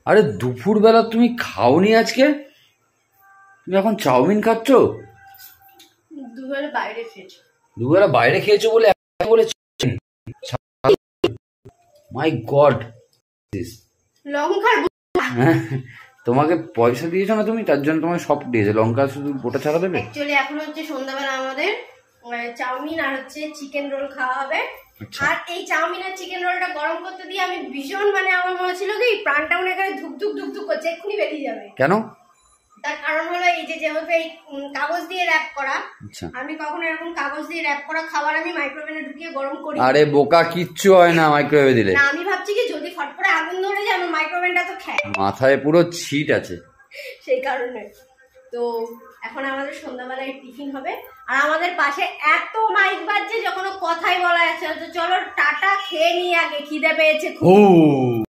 আরে দুপুরবেলা তুমি খাওনি আজকে? তুমি এখন চাউমিন খাচ্ছ? দুপুরবেলা বাইরে খেয়েছো? দুপুরবেলা বাইরে খেয়েছো বলে বলে মাই গড, লঙ্কার তোমাকে পয়সা দিয়েছো না তুমি, তার জন্য তোমাকে সব দিয়েছে, লঙ্কা শুধু গোটা ছাড়া দেবে। অ্যাকচুয়ালি এখন হচ্ছে সন্ধ্যাবেলা আমাদের চাউমিন আর হচ্ছে চিকেন রোল খাওয়া হবে। আর এই চাউমিন আর চিকেন রোলটা গরম করতে দিয়ে আমি ভীষণ আমার মনে ছিল কি প্রাণটা মনে করে ধুক ধুক ধুক ধুক করছে, এক্ষুনি বেরিয়ে যাবে। কেন? তার কারণ হলো এই যে যেভাবে এই কাগজ দিয়ে র‍্যাপ করা, আমি কখনো এরকম কাগজ দিয়ে র‍্যাপ করা খাবার আমি মাইক্রোওয়েভে ঢুকিয়ে গরম করি। আরে বোকা, কিচ্ছু হয় না মাইক্রোওয়েভে দিলে। না, আমি ভাবছি কি যদি ফট করে আগুন ধরে যায় আমার মাইক্রোওয়েভটা তো খায়, মাথায় পুরো ছিট আছে সেই কারণে। তো এখন আমাদের সন্ধ্যাবেলায় টিফিন হবে। আর আমাদের পাশে এত মাইক বাজছে যখন কথাই বলা যাচ্ছে, চলো টাটা খেয়ে নিই আগে, খিদে পেয়েছে খুব।